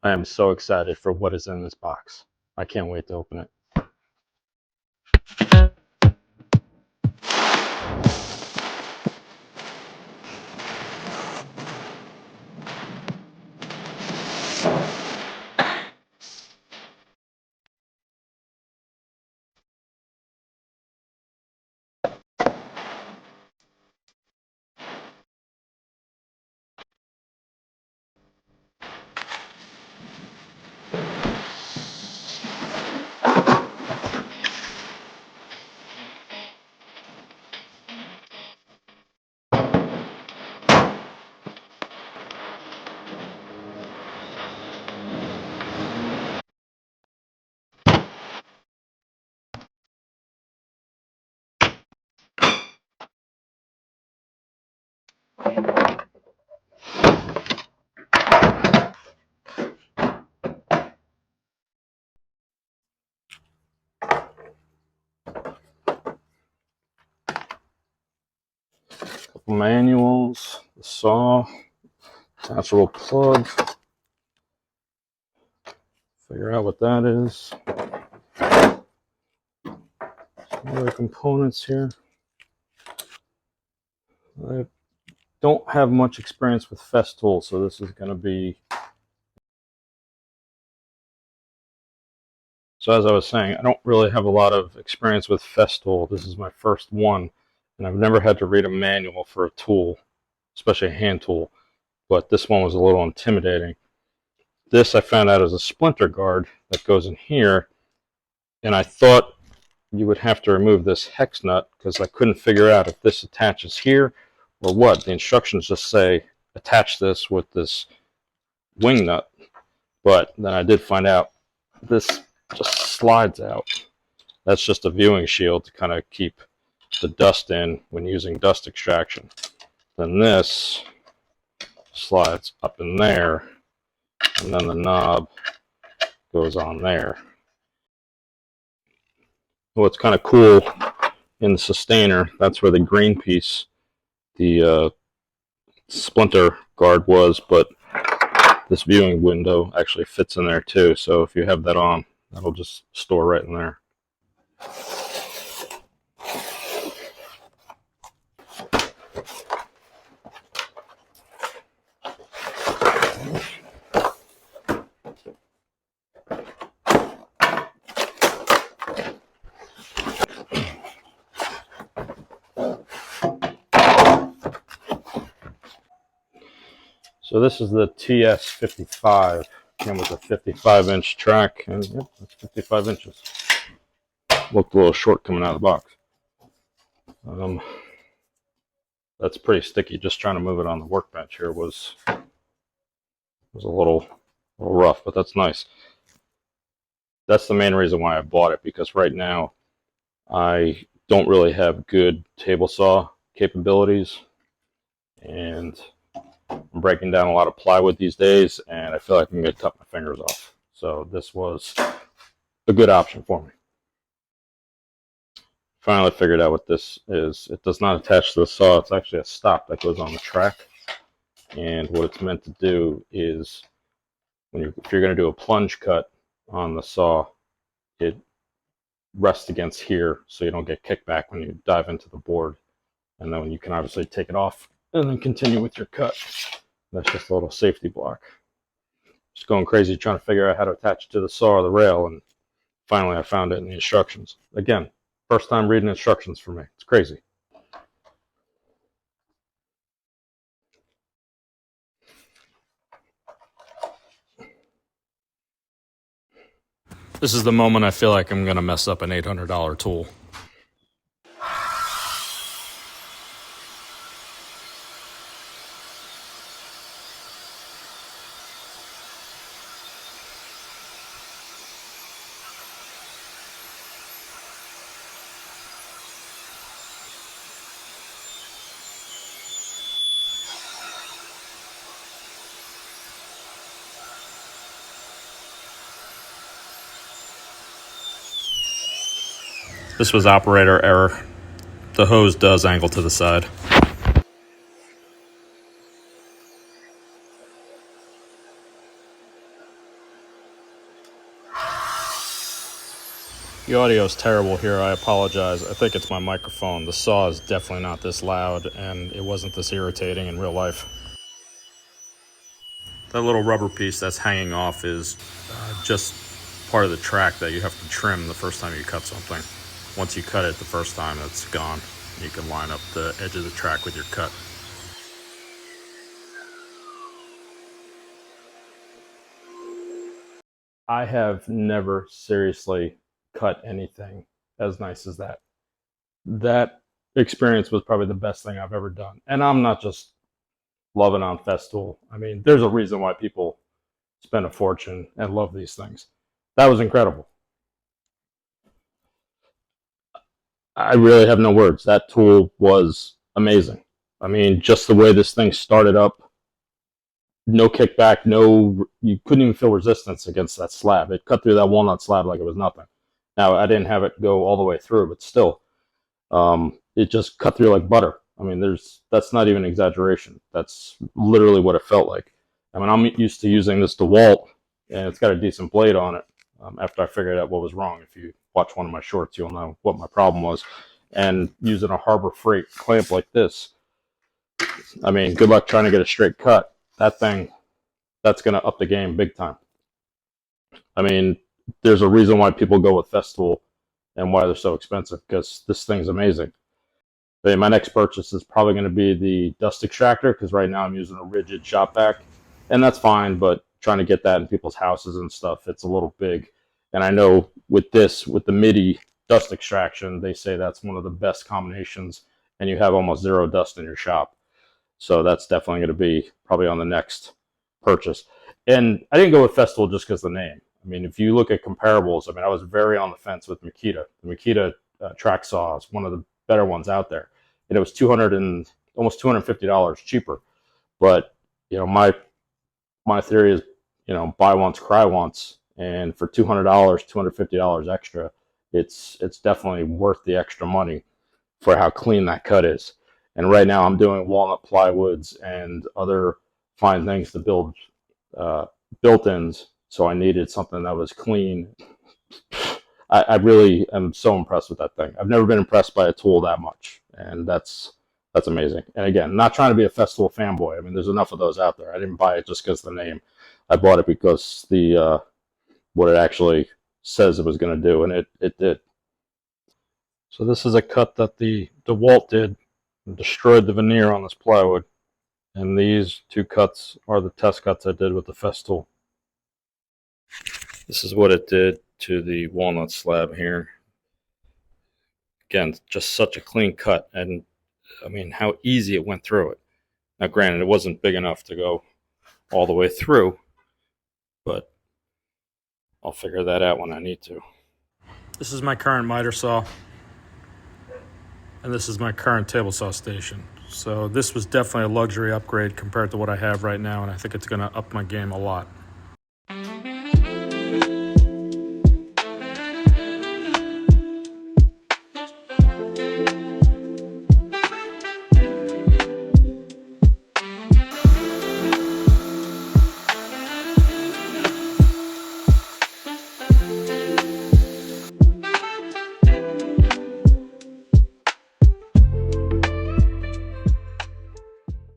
I am so excited for what is in this box. I can't wait to open it. Couple manuals, the saw, attachable plug. Figure out what that is. Some other components here. I don't have much experience with Festool, so this is going to be... So as I was saying, I don't really have a lot of experience with Festool. This is my first one, and I've never had to read a manual for a tool, especially a hand tool, but this one was a little intimidating. This I found out is a splinter guard that goes in here, and I thought you would have to remove this hex nut because I couldn't figure out if this attaches here or what. The instructions just say attach this with this wing nut, but then I did find out this just slides out. That's just a viewing shield to kind of keep the dust in when using dust extraction. Then this slides up in there, and then the knob goes on there. What's kind of cool in the sustainer, that's where the green piece, the splinter guard was, but this viewing window actually fits in there too. So if you have that on, that'll just store right in there. So this is the TS 55. Came with a 55-inch track, and yep, that's 55 inches. Looked a little short coming out of the box. That's pretty sticky. Just trying to move it on the workbench here was a little rough, but that's nice. That's the main reason why I bought it, because right now I don't really have good table saw capabilities, and I'm breaking down a lot of plywood these days, and I feel like I'm going to cut my fingers off. So this was a good option for me. Finally figured out what this is. It does not attach to the saw. It's actually a stop that goes on the track. And what it's meant to do is, if you're going to do a plunge cut on the saw, it rests against here so you don't get kickback when you dive into the board. And then you can obviously take it off and then continue with your cut. That's just a little safety block. Just going crazy trying to figure out how to attach it to the saw or the rail, and finally I found it in the instructions. Again, first time reading instructions for me. It's crazy. This is the moment I feel like I'm going to mess up an $800 tool. This was operator error. The hose does angle to the side. The audio is terrible here. I apologize. I think it's my microphone. The saw is definitely not this loud, and it wasn't this irritating in real life. That little rubber piece that's hanging off is just part of the track that you have to trim the first time you cut something. Once you cut it the first time, it's gone. You can line up the edge of the track with your cut. I have never seriously cut anything as nice as that. That experience was probably the best thing I've ever done. And I'm not just loving on Festool. I mean, there's a reason why people spend a fortune and love these things. That was incredible. I really have no words. That tool was amazing. I mean, just the way this thing started up, no kickback, no, you couldn't even feel resistance against that slab. It cut through that walnut slab like it was nothing. Now, I didn't have it go all the way through, but still, it just cut through like butter. I mean, that's not even exaggeration. That's literally what it felt like. I mean, I'm used to using this DeWalt, and it's got a decent blade on it. After I figured out what was wrong, if you watch one of my shorts, you'll know what my problem was. And using a Harbor Freight clamp like this, I mean, good luck trying to get a straight cut. That thing, that's going to up the game big time. I mean, there's a reason why people go with Festool and why they're so expensive, because this thing's amazing. But my next purchase is probably going to be the dust extractor, because right now I'm using a rigid shop vac, and that's fine, but trying to get that in people's houses and stuff, it's a little big. And I know with this, with the MIDI dust extraction, they say that's one of the best combinations, and you have almost zero dust in your shop. So that's definitely going to be probably on the next purchase. And I didn't go with Festool just because of the name. I mean, if you look at comparables, I mean, I was very on the fence with Makita. The Makita track saw is one of the better ones out there, and it was almost $250 cheaper. But you know, my theory is, you know, buy once, cry once, and for $200, $250 extra, it's definitely worth the extra money for how clean that cut is. And right now I'm doing walnut plywoods and other fine things to build built-ins. So I needed something that was clean. I really am so impressed with that thing. I've never been impressed by a tool that much, and that's amazing. And again, not trying to be a Festool fanboy. I mean, there's enough of those out there. I didn't buy it just because of the name. I bought it because the what it actually says it was going to do, and it did. So this is a cut that the DeWalt did and destroyed the veneer on this plywood. And these two cuts are the test cuts I did with the Festool. This is what it did to the walnut slab here. Again, just such a clean cut, and I mean how easy it went through it. Now granted, it wasn't big enough to go all the way through, but I'll figure that out when I need to. This is my current miter saw, and this is my current table saw station. So this was definitely a luxury upgrade compared to what I have right now, and I think it's going to up my game a lot.